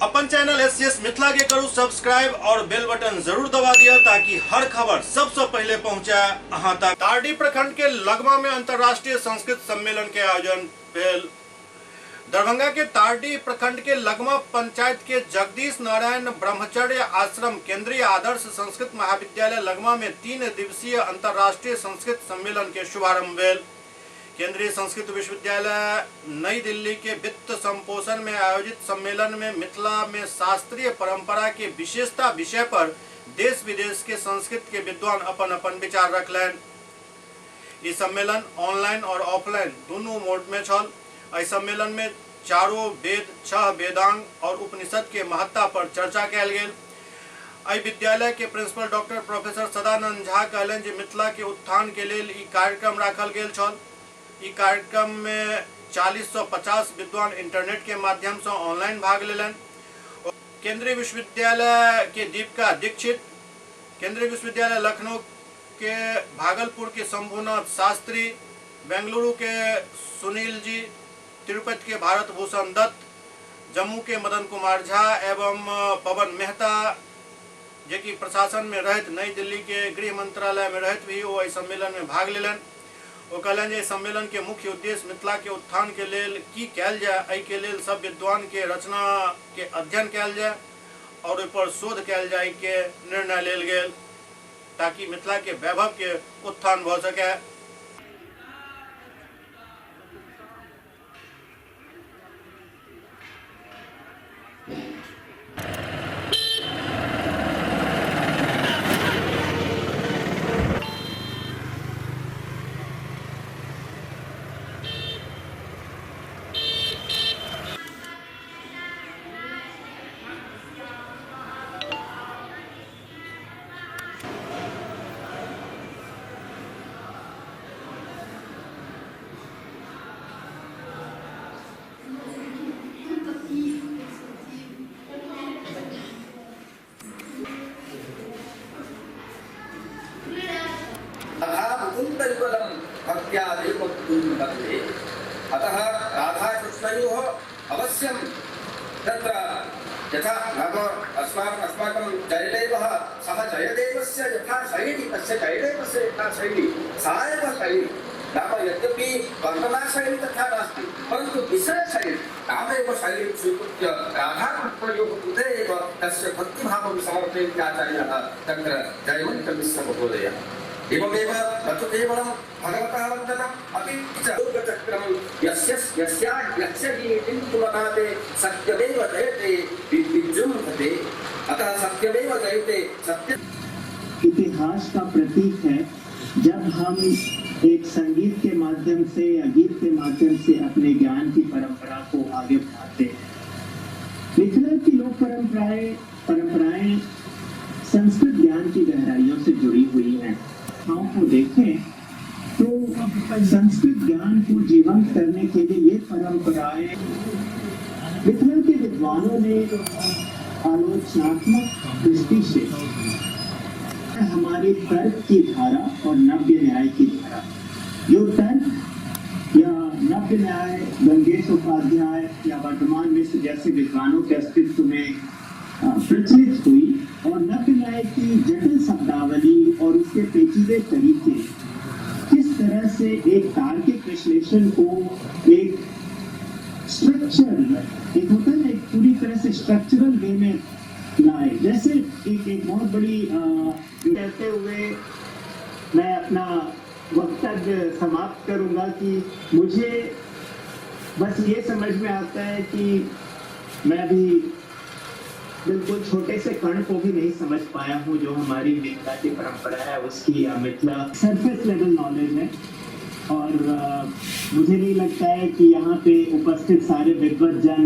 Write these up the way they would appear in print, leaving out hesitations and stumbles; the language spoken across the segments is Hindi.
अपन चैनल एससीएस मिथिला के करू सब्सक्राइब और बेल बटन जरूर दबा दिया ताकि हर खबर सबसे पहले पहुंचे अहां तक। तारडी प्रखंड के लगमा में अंतर्राष्ट्रीय संस्कृत सम्मेलन के आयोजन भेल। दरभंगा के तारडी प्रखंड के लगमा पंचायत के जगदीश नारायण ब्रह्मचर्य आश्रम केंद्रीय आदर्श संस्कृत महाविद्यालय लगमा में 3 दिवसीय अंतर्राष्ट्रीय संस्कृत सम्मेलन के शुभारंभ भेल। केंद्रीय संस्कृत विश्वविद्यालय नई दिल्ली के वित्त संपोषण में आयोजित सम्मेलन में मिथिला में शास्त्रीय परंपरा के विशेषता विषय पर देश विदेश के संस्कृत के विद्वान अपन अपन विचार रखलन। इस सम्मेलन ऑनलाइन और ऑफलाइन दोनों मोड में छल। इस सम्मेलन में चारों वेद 6 वेदांग और उपनिषद के महत्ता पर चर्चा कयल गेल। एहि विद्यालय के principal doctor professor Sadanand Jha कहलन जे मिथिला के उत्थान के लेल ई कार्यक्रम राखल गेल छल। ई कार्यक्रम में 4050 विद्वान इंटरनेट के माध्यम से ऑनलाइन भाग लेलन। केंद्रीय विश्वविद्यालय के दीपिका दीक्षित, केंद्रीय विश्वविद्यालय लखनऊ के भागलपुर के शंभुनाथ शास्त्री, बेंगलुरु के सुनील जी, तिरुपति के भारत भूषण दत्त, जम्मू के मदन कुमार झा एवं पवन मेहता जे कि प्रशासन में रहत नई दिल्ली के गृह मंत्रालय में रहत भी वो इस सम्मेलन में भाग लेलन। वो कहलन जे सम्मेलन के मुख्य उद्देश्य मिथिला के उत्थान के लेल की कयल जाय, एहि के लेल सब विद्वान के रचना के अध्ययन कयल जाय और ओहि पर शोध कयल जाय के निर्णय लेल गेल ताकि मिथिला के वैभव के उत्थान भ सके। अतः राधाकृष्णयोः अवश्यं तत्र यथा नाम अस्माकं जयदेवः सः जयदेवस्य यथा शैली तस्य जयदेवस्य यथा शैली सा एव शैली नाम यद्यपि वर्णनाशैली तथा नास्ति परन्तु विषयशैली तामेव शैलीं स्वीकृत्य राधाकृष्णयोः कृते एव तस्य भक्तिभावं समर्पयन्ति आचार्यः तत्र जयवन्तमिश्रमहोदयः। एवमेव न तु केवलं भगवतः वन्दनम् अपि च दुर्गचक्रं यस्य हीनिं तुलनाते सत्यमेव जयते विजृम्भते। अतः सत्यमेव जयते सत्य इतिहास का प्रतीक है। जब हम एक संगीत के माध्यम से या गीत के माध्यम से अपने ज्ञान की परंपरा को आगे बढ़ाते हैं। मिथिला की लोक परंपराएं संस्कृत ज्ञान की गहराइयों से जुड़ी हुई हैं। को देखें तो संस्कृत ज्ञान को जीवंत करने के लिए ये परंपराएं मिथिला के विद्वानों ने आलोचनात्मक दृष्टि से हमारे तर्क की धारा और नव्य न्याय की धारा, जो तर्क या नव्य न्याय गंगेश उपाध्याय या वर्तमान मिश्र जैसे विद्वानों के अस्तित्व में प्रचलित हुई और नव्य न्याय की जटिल शब्दावली और उसके पेचीदे तरीके किस तरह से एक तार्किक विश्लेषण को एक स्ट्रक्चर एक होता है एक पूरी तरह से स्ट्रक्चरल वे में लाए। जैसे एक बहुत बड़ी कहते हुए मैं अपना वक्तव्य समाप्त करूंगा कि मुझे बस ये समझ में आता है कि मैं भी बिल्कुल छोटे से कण को भी नहीं समझ पाया हूँ जो हमारी मिथिला की परंपरा है उसकी मिथिला सरफेस लेवल नॉलेज है। और मुझे नहीं लगता है कि यहाँ पे उपस्थित सारे विद्वज्जन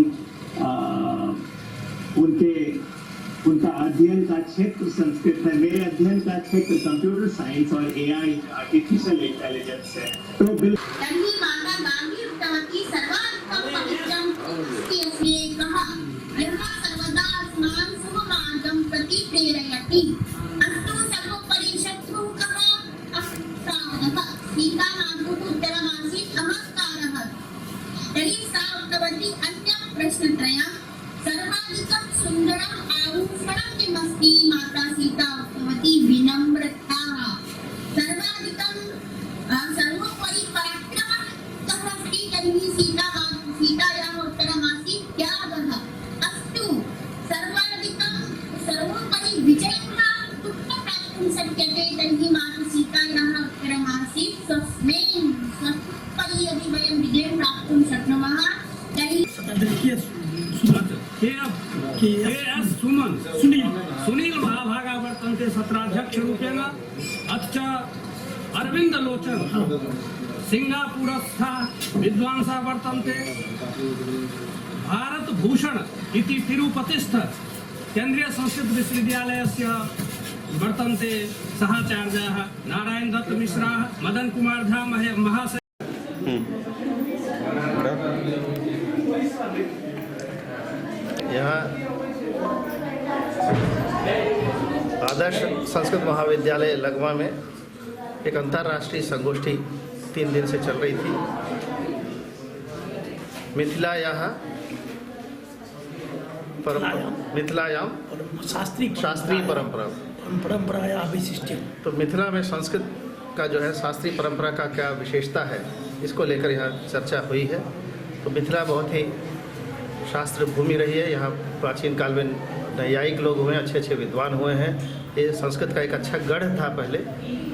उनका अध्ययन का क्षेत्र संस्कृत है। मेरे अध्ययन का क्षेत्र कंप्यूटर साइंस और एआई आर्टिफिशियल इंटेलिजेंस है। तो प्रश्न त्रयम् सर्वाधिक सर्वाधिकं सुन्दरम् आभूषणं किमस्ति माता सीता उक्तवती विनम्रता। सर्वाधिकं सर्वोपरि पराक्रमः कः अस्ति तर्हि सीतायाः उत्तरमासीत् त्यागः। अस्तु सर्वोपरि विजयः कुत्र प्राप्तुं शक्यते तर्हि माता सीतायाः उत्तरमासीत् स्वस्मिन् यदि वयं विजयं प्राप्तुं शक्नुमः तर्हि सुनील महाभागा वर्तन्ते सत्राध्यक्ष रूपेण अथ च अरविंद लोचन सिंगापुरस्था विद्वांसा वर्तन्ते भारत भूषण इति तिरुपतिस्थ केंद्रीय संस्कृत विश्वविद्यालयस्य वर्तन्ते सहाचार्याः नारायण दत्त मिश्राः मदन कुमार झा महाशय। यहाँ आदर्श संस्कृत महाविद्यालय लगवा में एक अंतर्राष्ट्रीय संगोष्ठी 3 दिन से चल रही थी। मिथिलायाम शास्त्रीय परंपराया विशिष्ट। तो मिथिला में संस्कृत का जो है शास्त्रीय परंपरा का क्या विशेषता है, इसको लेकर यहाँ चर्चा हुई है। तो मिथिला बहुत ही शास्त्र भूमि रही है। यहाँ प्राचीन काल में नैयायिक लोग हुए, अच्छे अच्छे विद्वान हुए हैं। ये संस्कृत का एक अच्छा गढ़ था पहले।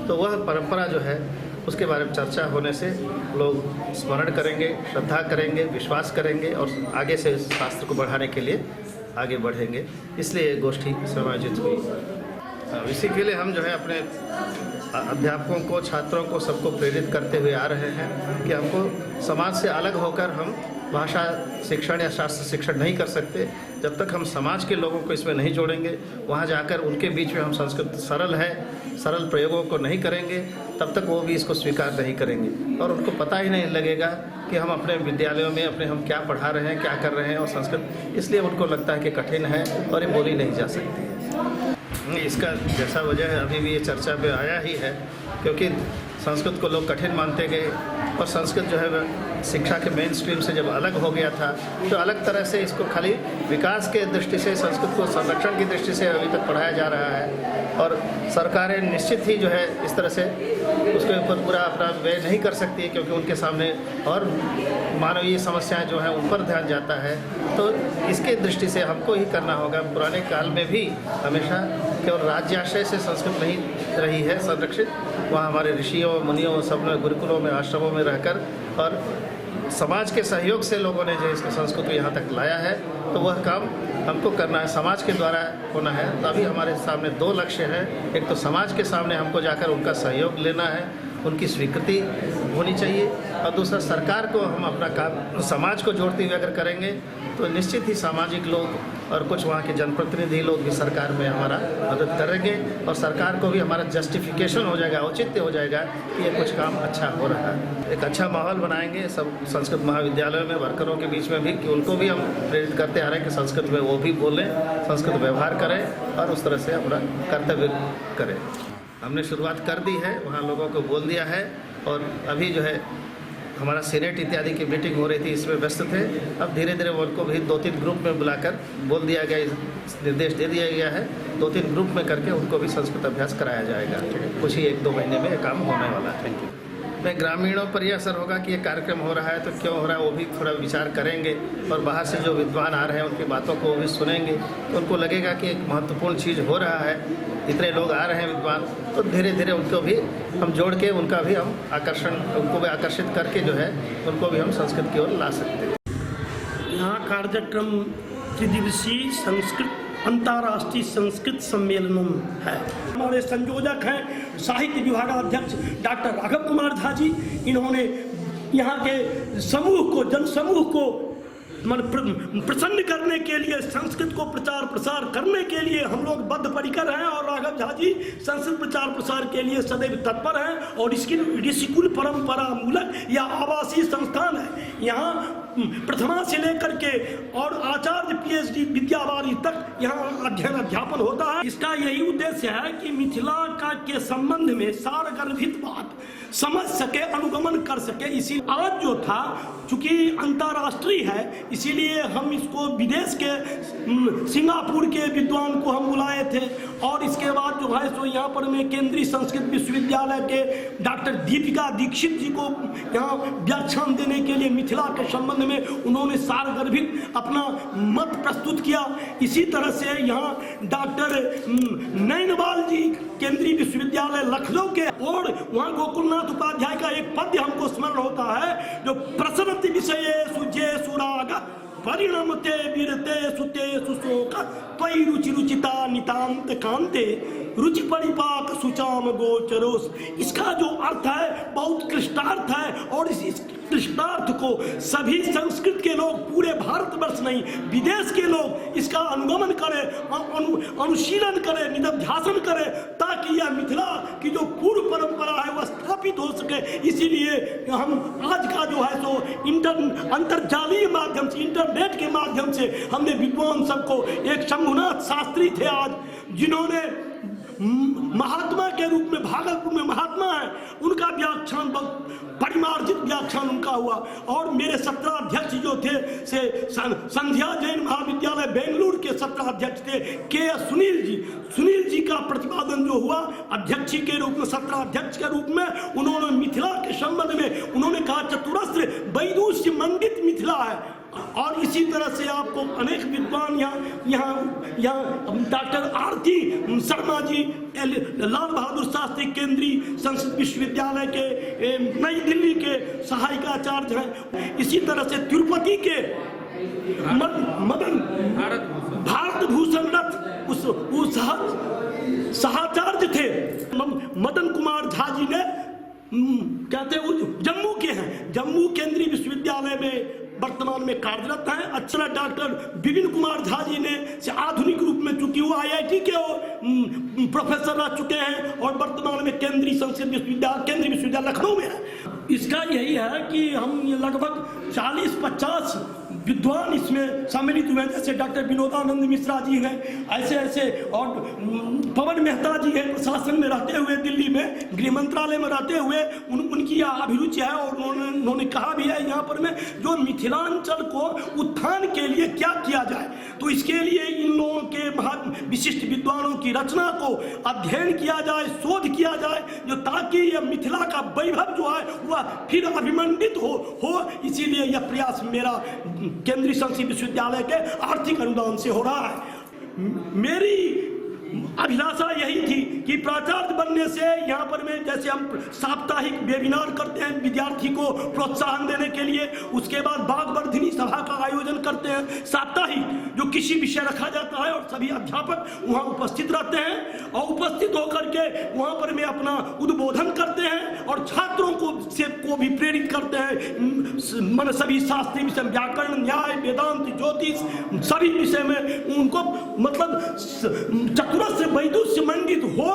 तो वह परंपरा जो है उसके बारे में चर्चा होने से लोग स्मरण करेंगे, श्रद्धा करेंगे, विश्वास करेंगे और आगे से शास्त्र को बढ़ाने के लिए आगे बढ़ेंगे। इसलिए ये गोष्ठी समायोजित हुई। इसी के लिए हम जो है अपने अध्यापकों को, छात्रों को, सबको प्रेरित करते हुए आ रहे हैं कि हमको समाज से अलग होकर हम भाषा शिक्षण या शास्त्र शिक्षण नहीं कर सकते। जब तक हम समाज के लोगों को इसमें नहीं जोड़ेंगे, वहाँ जाकर उनके बीच में हम संस्कृत सरल प्रयोगों को नहीं करेंगे, तब तक वो भी इसको स्वीकार नहीं करेंगे और उनको पता ही नहीं लगेगा कि हम अपने विद्यालयों में हम क्या पढ़ा रहे हैं, क्या कर रहे हैं। और संस्कृत इसलिए उनको लगता है कि कठिन है और ये बोली नहीं जा सकती है। इसका जैसा वजह है अभी भी ये चर्चा में आया ही है, क्योंकि संस्कृत को लोग कठिन मानते गए और संस्कृत जो है शिक्षा के मेन स्ट्रीम से जब अलग हो गया था, तो अलग तरह से इसको खाली विकास के दृष्टि से, संस्कृत को संरक्षण की दृष्टि से अभी तक पढ़ाया जा रहा है। और सरकारें निश्चित ही जो है इस तरह से उसके ऊपर पूरा अपना व्यय नहीं कर सकती है, क्योंकि उनके सामने और मानवीय समस्याएं जो हैं उन पर ध्यान जाता है। तो इसके दृष्टि से हमको ही करना होगा। पुराने काल में भी हमेशा केवल राज्याश्रय से संस्कृत नहीं रही है संरक्षित। वहाँ हमारे ऋषियों, मुनियों, सब ने गुरुकुलों में, आश्रमों में रहकर और समाज के सहयोग से लोगों ने जो इसको संस्कृत को यहाँ तक लाया है। तो वह काम हमको करना है, समाज के द्वारा होना है। तो अभी हमारे सामने 2 लक्ष्य हैं। एक तो समाज के सामने हमको जाकर उनका सहयोग लेना है, उनकी स्वीकृति होनी चाहिए, और दूसरा सरकार को हम अपना काम समाज को जोड़ते हुए अगर करेंगे तो निश्चित ही सामाजिक लोग और कुछ वहाँ के जनप्रतिनिधि लोग भी सरकार में हमारा मदद करेंगे और सरकार को भी हमारा जस्टिफिकेशन हो जाएगा, औचित्य हो जाएगा कि ये कुछ काम अच्छा हो रहा है। एक अच्छा माहौल बनाएंगे सब संस्कृत महाविद्यालयों में, वर्करों के बीच में भी, कि उनको भी हम प्रेरित करते आ रहे हैं कि संस्कृत में वो भी बोलें, संस्कृत व्यवहार करें और उस तरह से अपना कर्तव्य करें। हमने शुरुआत कर दी है, वहाँ लोगों को बोल दिया है और अभी जो है हमारा सीनेट इत्यादि की मीटिंग हो रही थी, इसमें व्यस्त थे। अब धीरे धीरे उनको भी 2-3 ग्रुप में बुलाकर बोल दिया गया, निर्देश दे दिया गया है। 2-3 ग्रुप में करके उनको भी संस्कृत अभ्यास कराया जाएगा। कुछ ही 1-2 महीने में ये काम होने वाला है। Thank you. मैं ग्रामीणों पर यह असर होगा कि ये कार्यक्रम हो रहा है तो क्यों हो रहा है वो भी थोड़ा विचार करेंगे और बाहर से जो विद्वान आ रहे हैं उनकी बातों को भी सुनेंगे तो उनको लगेगा कि एक महत्वपूर्ण चीज़ हो रहा है, इतने लोग आ रहे हैं विद्वान, तो धीरे धीरे उनको भी हम जोड़ के उनको भी आकर्षित करके जो है उनको भी हम संस्कृत की ओर ला सकते हैं। यहाँ कार्यक्रम त्रिदिवसीय संस्कृत अंतर्राष्ट्रीय संस्कृत सम्मेलन है। हमारे संयोजक हैं साहित्य विभागाध्यक्ष डॉक्टर राघव कुमार झा जी। इन्होंने यहाँ के समूह को, जनसमूह को प्रसन्न करने के लिए, संस्कृत को प्रचार प्रसार करने के लिए हम लोग बद्ध परिकर हैं और राघव झा जी संस्कृत प्रचार प्रसार के लिए सदैव तत्पर हैं। और इसकी ऋषिकुल परंपरा मूलक या आवासीय संस्थान है। यहाँ प्रथमा से लेकर के और आचार्य PhD विद्यावारी तक यहाँ अध्ययन अध्यापन होता है। इसका यही उद्देश्य है कि मिथिला का के संबंध में सारगर्भित बात समझ सके, अनुगमन कर सके। इसी आज जो था चूंकि अंतर्राष्ट्रीय है, इसीलिए हम इसको विदेश के सिंगापुर के विद्वान को हम बुलाए थे, और इसके बाद जो है सो यहाँ पर मैं केंद्रीय संस्कृत विश्वविद्यालय के डॉक्टर दीपिका दीक्षित जी को यहाँ व्याख्यान देने के लिए मिथिला के संबंध में उन्होंने सारगर्भित अपना मत प्रस्तुत किया। इसी तरह से यहाँ डॉक्टर नैनवाल जी केंद्रीय विश्वविद्यालय लखनऊ के, और वहाँ गोकुलनाथ उपाध्याय का एक पद्य हमको स्मरण होता है, जो प्रसन्नति विषये सुजे सुराग परिणमते वीरते सुते सुशोक त्वयि रुचि रुचिता नितांत कांते रुचि परिपाक सुचाम गोचरोस। इसका जो अर्थ है बहुत कृष्णार्थ है, और इस कृष्णार्थ को सभी संस्कृत के लोग, पूरे भारतवर्ष नहीं विदेश के लोग इसका अनुगमन करें, अनुशीलन करें, निदध्यासन करें, ताकि यह मिथिला की जो पूर्व परंपरा है वह स्थापित हो सके। इसीलिए हम आज का जो है सो अंतर्जालीय माध्यम से, इंटरनेट के माध्यम से हमने विद्वान सबको, एक शंभुनाथ शास्त्री थे आज, जिन्होंने महात्मा के रूप में भागलपुर में महात्मा है, उनका व्याख्यान बहुत परिमार्जित व्याख्यान उनका हुआ। और मेरे 17 अध्यक्ष जो थे से संध्या जैन महाविद्यालय बेंगलुरु के 17 अध्यक्ष थे के सुनील जी का प्रतिपादन जो हुआ अध्यक्ष के रूप में, 17 अध्यक्ष के रूप में, उन्होंने मिथिला के संबंध में उन्होंने कहा चतुरस्र वैदुष्य मंडित मिथिला है। और इसी तरह से आपको अनेक विद्वान यहाँ डॉक्टर आरती शर्मा जी लाल बहादुर शास्त्री केंद्रीय संस्कृत विश्वविद्यालय के नई दिल्ली के सहायक आचार्य हैं। इसी तरह से तिरुपति के मदन भारत भूषण रथ उस सहाचार्य थे मदन कुमार झा जी ने, कहते हैं जम्मू के हैं, जम्मू केंद्रीय विश्वविद्यालय में वर्तमान में कार्यरत हैं। अच्छा डॉक्टर विपिन कुमार झा जी ने से आधुनिक रूप में, चूंकि वो IIT के प्रोफेसर रह चुके हैं और वर्तमान में केंद्रीय संस्कृत विश्वविद्यालय लखनऊ में है। इसका यही है कि हम लगभग 40-50 विद्वान इसमें सम्मिलित हुए, जैसे डॉक्टर विनोदानंद मिश्रा जी हैं, ऐसे और पवन मेहता जी हैं, प्रशासन में रहते हुए दिल्ली में गृह मंत्रालय में रहते हुए उनकी यह अभिरुचि है, और उन्होंने कहा भी है यहाँ पर में जो मिथिलांचल को उत्थान के लिए क्या किया जाए, तो इसके लिए इन लोगों के विशिष्ट विद्वानों की रचना को अध्ययन किया जाए, शोध किया जाए, जो ताकि यह मिथिला का वैभव जो है वह फिर अभिमंडित हो। इसीलिए यह प्रयास मेरा केंद्रीय संस्कृत विश्वविद्यालय के आर्थिक अनुदान से हो रहा है। मेरी अभिलाषा यही थी कि प्राचार्य बनने से यहाँ पर में जैसे हम साप्ताहिक वेबिनार करते हैं विद्यार्थी को प्रोत्साहन देने के लिए, उसके बाद बागवर्धिनी सभा का आयोजन करते हैं साप्ताहिक, जो किसी विषय रखा जाता है और सभी अध्यापक वहाँ उपस्थित रहते हैं, और उपस्थित होकर के वहाँ पर में अपना उद्बोधन करते हैं और छात्रों को भी प्रेरित करते हैं। मन सभी शास्त्रीय विषय, व्याकरण, न्याय, वेदांत, ज्योतिष, सभी विषय में उनको मतलब से वैदुष्य मंडित हो।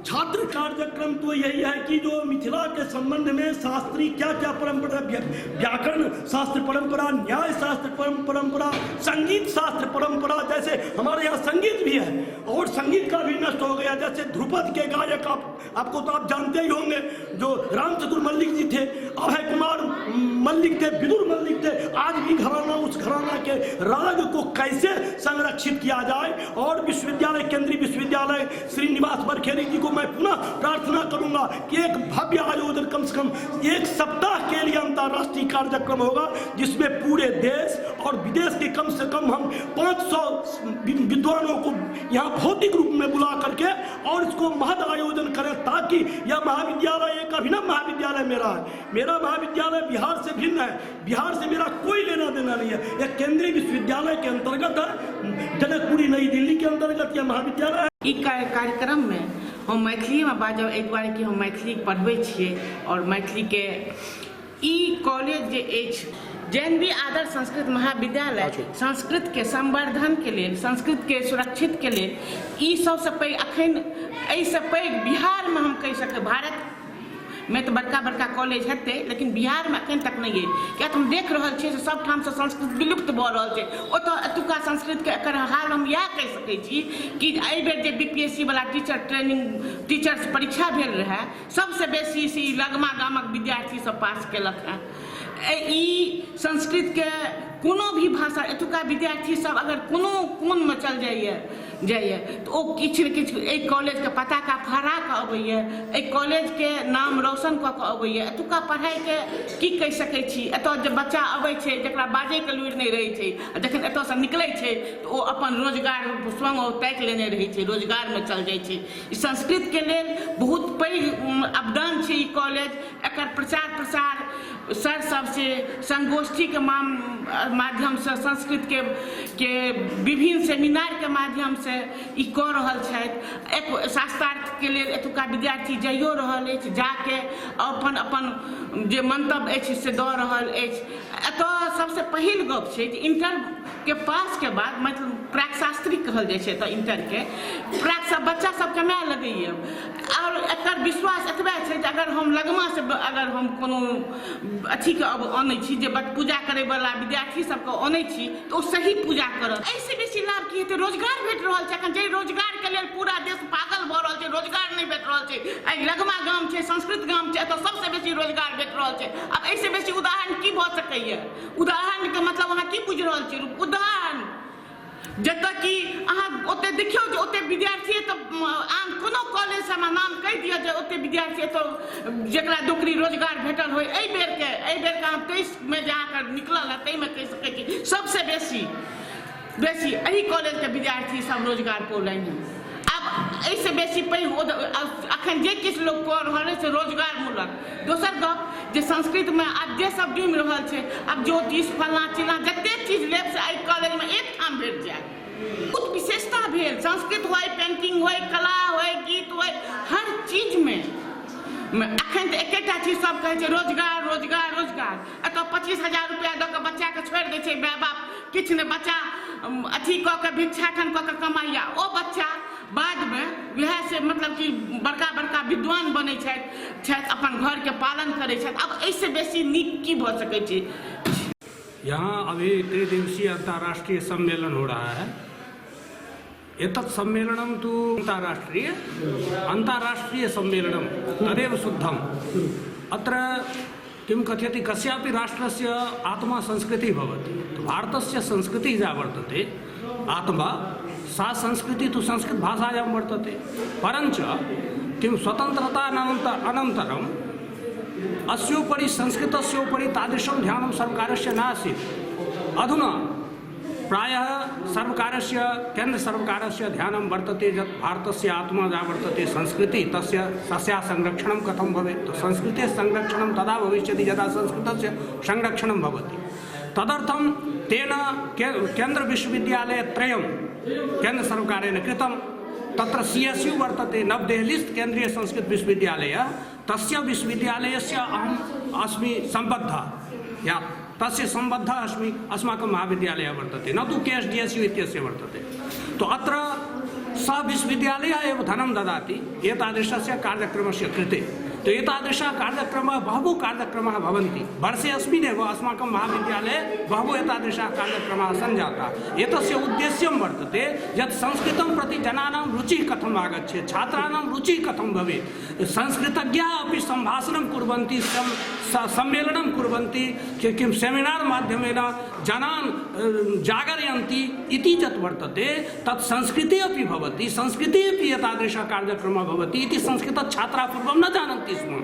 छात्र कार्यक्रम तो यही है कि जो मिथिला के संबंध में शास्त्री क्या क्या परंपरा, व्याकरण शास्त्र परंपरा, न्याय शास्त्र परंपरा, संगीत शास्त्र परंपरा, जैसे हमारे यहाँ संगीत भी है और संगीत का भी नष्ट हो गया। जैसे ध्रुपद के गायक आपको तो आप जानते ही होंगे, जो राम चतुर मल्लिक जी थे, अभय कुमार मल्लिक थे, विदुर मल्लिक थे। आज भी घराना, उस घराना के राग को कैसे संरक्षित किया जाए, और विश्वविद्यालय, केंद्रीय विश्वविद्यालय श्रीनिवास बरखेड़ी जी को मैं पुनः प्रार्थना करूंगा कि एक भव्य आयोजन, कम से कम 1 सप्ताह के लिए अंतर्राष्ट्रीय कार्यक्रम होगा, जिसमें पूरे देश और विदेश के कम से कम हम 500 विद्वानों को यहाँ भौतिक रूप में बुला करके और इसको महद आयोजन करें, ताकि यह महाविद्यालय एक अभिनव महाविद्यालय मेरा है। मेरा महाविद्यालय बिहार से भिन्न है, बिहार से मेरा कोई लेना देना नहीं है। यह केंद्रीय विश्वविद्यालय के अंतर्गत है, जनकपुरी नई दिल्ली के अंतर्गत यह महाविद्यालय है। ई कार्यक्रम में हम मैथिली में बाजब एहि दुआरे कि हम मैथिली पढ़बै छियै, और मैथिली के ई कॉलेज जे अछि जैन आदर्श संस्कृत महाविद्यालय संस्कृत के संवर्धन के लिए, संस्कृत के सुरक्षित के लिए ई सबसे पैघ, अखन एहिसँ पैघ बिहार में हम कहि सकै, भारत में तो बड़का बड़का कॉलेज हेतै, लेकिन बिहार में अखन तक नहीं है। क्या हम देख रहल छियै सब ठाम से संस्कृत विलुप्त भऽ रहल छै। ओतऽ एतुका संस्कृत के एकर हाल हम इएह कहि सकै छी कि एहि बेर जे BPSC वाला टीचर्स परीक्षा भेल रहै, सबसे बेसी से लगमा गामक विद्यार्थी सब पास केलक है। ई संस्कृत के कोनो भी भाषा एतुका विद्यार्थी सब अगर कोनो कोन में चल जाइए तो ओ किछु ने किछु एहि कॉलेज के पताका फहरा कऽ अबैए, एहि कॉलेज के नाम रोशन कऽ कऽ अबैए। एतुका पढ़ाई के की कहि सकै छी। एतऽ जे बच्चा अबै छै जकरा बाजै के लुरि नहि रहै छै, जखन एतऽ से निकलै छै तऽ ओ अपन रोजगार स्वयं ओ ताकि लेने रहै छै, रोजगार में चल जाइ छै। ई संस्कृत के लेल बहुत पैघ अवदान छै ई कॉलेज। एकर प्रचार प्रसार सर सबसे संगोष्ठी के माध्यम से, संस्कृत के विभिन्न सेमिनार के माध्यम से ई कऽ रहल छथि। एक शास्त्रार्थ के लेल एतुका विद्यार्थी जाइयो रहल अछि, जाके अपन अपन जे मंतव्य अछि से दऽ रहल अछि। एतऽ सबसे पहिल गप छै जे इंटर के पास के बाद मतलब प्राक शास्त्री कहल जाइ छै तऽ इंटर के प्राक सब बच्चा सब कमाए लगैए। और एकर विश्वास एतबे छै जे अगर हम लगमा से अगर हम कोनो अथी के अब आनै छी, जे पूजा करे वाला विद्यार्थी सबके आनै छी तो सही पूजा करत। ऐसे बेसी लाभ की हेतै? रोजगार भेट रहल छै। अखन जे रोजगार के लेल पूरा देश पागल भऽ रहल छै, रोजगार नहीं भेट रहल छै। आई लगमा गाम छै, संस्कृत गाम छै, एतऽ सबसे बेसी रोजगार भेट रहल छै। अब ऐसे बेसी उदाहरण की भऽ सकैए? उदाहरण के मतलब अहाँ की बुझि रहल छी? उदाहरण जतऽ कि अहाँ ओते देखियौ जे ओते विद्यार्थी तऽ आन कोनो कॉलेज से नाम कहि दिअ जे ओते विद्यार्थी तो जकरा नौकरी रोजगार भेटल होय। एहि बेर के हम 23 में जहाँ निकलल है ताहि में कहि सकै छी सबसे बेसी एही कॉलेज के विद्यार्थी सब रोजगार पौलनि हैं। अब ऐसे बेसी पैघ अखन जे किछु लोग कऽ रहल है से रोजगार मूलक। दोसर गप जे संस्कृत में आब जे सब डूमि रहल छै, अब ज्योतिष फलना चिलना जते चीज लेब से एहि कॉलेज में एक ठाम भेट जायत। बहुत विशेषता भेल। संस्कृत होय, पेंटिंग होय, कला होय, गीत होय, हर चीज में अखन तो एकेटा चीज सब कहै छै रोजगार रोजगार रोजगार। एतऽ 25,000 रुपया दऽ कऽ बच्चा के छोड़ि दै छै माय बाप, किछु ने बच्चा अथी कऽ के भिक्षाटन कऽ के कमाइया। ओ बच्चा बाद में वएह से मतलब कि बड़का बड़का विद्वान बनै छथि, अपन घर के पालन करै छथि। अब ऐसे बेसी नीक की भऽ सकै छै? यहाँ अभी 3 दिवसीय अंतर्राष्ट्रीय सम्मेलन हो रहा है। एतत् सम्मेलनं तु अंतर्राष्ट्रीय सम्मेलनं तदेव शुद्धम्। अत्र किं कथयति कस्यापि राष्ट्रस्य आत्मा संस्कृतिः भवति। तो भारतस्य संस्कृतिः या वर्तते आत्मा, सा संस्कृतिः तु संस्कृत भाषायां वर्तते। परञ्च किं स्वतन्त्रता अनन्तरम् अस्योपरि संस्कृतस्योपरि तादृशं ध्यानं सर्वकारस्य नासीत्। अधुना प्रायः सर्वकारस्य केन्द्र सर्वकारस्य ध्यानं वर्तते यत् भारतस्य आत्मा या वर्तते संस्कृति, तस्याः संरक्षणं कथं भवेत्। तो संस्कृतेः संरक्षणं तदा भविष्यति यदा संस्कृतस्य संरक्षणं भवति। तदर्थं तेन केन्द्र विश्वविद्यालयत्रयं केन्द्र सर्वकारेण कृतं। तत्र CSU वर्तते, नवदेहलीस्थ केन्द्रीय संस्कृत विश्वविद्यालयः। तस्य विश्वविद्यालयस्य अहम् अस्मि सम्बद्धः या तस्य सम्बद्धः अस्मि। अस्माकं महाविद्यालयः वर्तते, न तु KSDSU इत्यस्य वर्तते। तो अत्र सः विश्वविद्यालयः एव धनं ददाति एतादृशस्य कार्यक्रमस्य कृते। तो एतादृशः कार्यक्रमः बहवो कार्यक्रमाः भवन्ति। वर्षे अस्मिन्नेव अस्माकं महाविद्यालये बहवो एतादृशाः कार्यक्रमाः सञ्जाताः। एतस्य उद्देश्यं वर्तते यत् संस्कृतं प्रति जनानां रुचिः कथम् आगच्छेत्, छात्राणां रुचिः कथं भवेत्। संस्कृतज्ञाः अपि सम्भाषणं कुर्वन्ति, सम्मेलनं कुर्वन्ति, किं सेमिनार् माध्यमेन जनान् जागरयन्ति इति यत् वर्तते तत् संस्कृते अपि भवति। संस्कृते अपि एतादृशः कार्यक्रमः भवति इति संस्कृतछात्राः पूर्वं न जानन्ति स्म।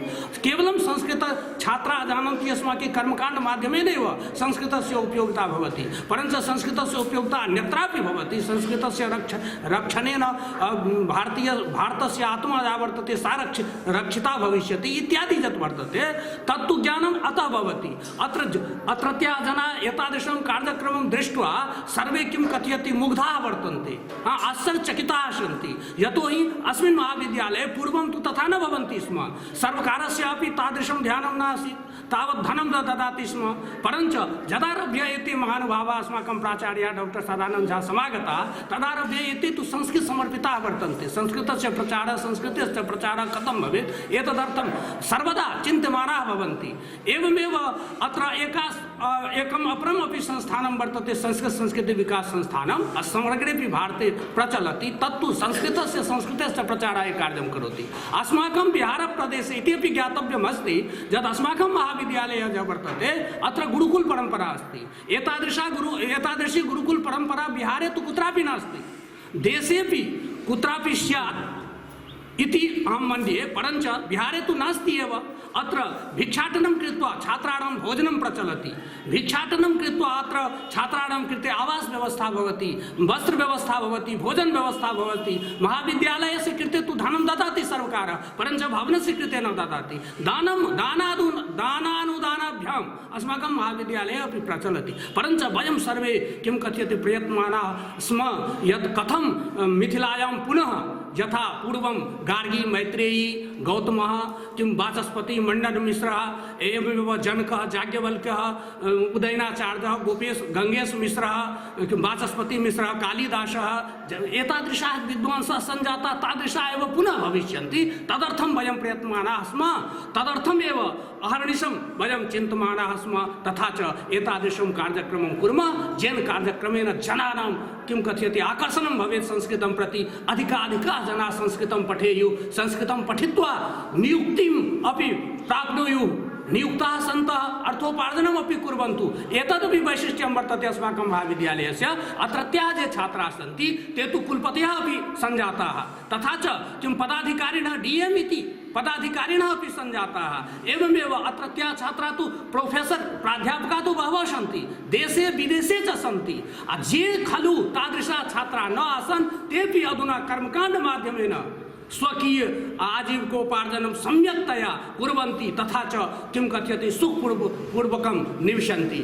केवलं संस्कृतछात्राः जानन्ति अस्माकं कर्मकाण्ड माध्यमेनैव संस्कृतस्य उपयोगिता भवति। परञ्च संस्कृतस्य उपयोगिता अन्यत्रापि भवति। संस्कृतस्य रक्षणेन भारतस्य आत्मा या वर्तते सा रक्षिता भविष्यति इत्यादि यत् वर्तते तत्तु ज्ञानम् अतः भवति। अत्रत्याः जनाः एतादृशं कार्यक्रमं दृष्ट्वा सर्वे किं कथयति मुग्धाः वर्तन्ते, आश्चर्यचकिताः सन्ति। यतोहि अस्मिन् महाविद्यालये पूर्वं तु तथा न भवन्ति स्म। सर्वकारस्यापि तादृशं ध्यानं नासीत्, तावत् धनं न ददाति स्म। परञ्च यदारभ्य एते महानुभावाः अस्माकं प्राचार्याः डॉक्टर सदानंद झा समागताः, तदारभ्य एते तु संस्कृत समर्पिताः वर्तन्ते। संस्कृतस्य प्रचारः, संस्कृतस्य प्रचारः कथं भवेत् एतदर्थं सर्वदा चिन्त्यमानाः भवन्ति। एवमेव अत्र एकम् अपरम् अपि संस्थानं वर्तते, संस्कृत विकास संस्थानं समग्रेपि भारते प्रचलति। तत्तु संस्कृतस्य प्रचाराय कार्यं करोति। अस्माकं बिहारप्रदेशे इत्यपि ज्ञातव्यमस्ति यत् अस्माकं महाविद्यालयः यः वर्तते अत्र गुरुकुल परम्परा अस्ति। एतादृशी गुरुकुल परम्परा बिहारे तु कुत्रापि नास्ति, देशेपि कुत्रापि स्यात् इति अहं मन्ये। परञ्च बिहारे तु नास्ति एव। अत्र भिक्षाटनं कृत्वा छात्राणां भोजनं प्रचलति। भिक्षाटनं कृत्वा अत्र छात्राणां कृते आवास व्यवस्था भवति, वस्त्र व्यवस्था भवति, भोजन व्यवस्था भवति। महाविद्यालयस्य कृते तु धनं ददाति सर्वकारः, परञ्च भवनस्य कृते न ददाति। दानानुदानाभ्याम् अस्माकं महाविद्यालयः अपि प्रचलति। परञ्च वयं सर्वे किं कथ्यते प्रयत्नमानाः स्म यत् कथं मिथिलायां पुनः यथा पूर्वं गार्गी, मैत्रेयी, गौतमः, किं वाचस्पति, मंडनमिश्रः, एवमेव जनकः, याज्ञवल्क्यः, उदयनाचार्यः, गंगेश मिश्रः, वाचस्पति मिश्रः, कालिदासः, एतादृशाः विद्वांसः सञ्जाताः तादृशाः एव पुनः भविष्यन्ति। तदर्थं वयं प्रयत्नमानाः स्म, तदर्थमेव अहर्निशं वयं चिन्तमानाः स्म। तथा च एतादृशं कार्यक्रमं कुर्मः येन कार्यक्रमेण जनानां किं कथ्यते आकर्षणं भवेत् संस्कृतं प्रति। अधिकाधिकाः जनाः संस्कृतं पठेयुः, संस्कृतं पठित्वा नियुक्तिम् अपि प्राप्नुयुः, नियुक्ताः सन्तः अर्थोपार्जनम् अपि कुर्वन्तु। एतदपि वैशिष्ट्यं वर्तते अस्माकं महाविद्यालयस्य। अत्रत्याः ये छात्राः सन्ति ते तु कुलपतयः अपि सञ्जाताः, तथा च किं पदाधिकारिणः DM इति पदाधिकारिणः अपि सञ्जाताः। एवमेव अत्रत्याः छात्राः तु प्रोफेसर, प्राध्यापकाः तु बहवः सन्ति, देशे विदेशे च सन्ति। ये खलु तादृशाः छात्राः न आसन् तेपि अधुना कर्मकाण्डमाध्यमेन स्वकीय आजीविकोपार्जनं सम्यक्तया कुर्वन्ति, तथा च किं कथ्यते सुखपूर्वकं निवसन्ति।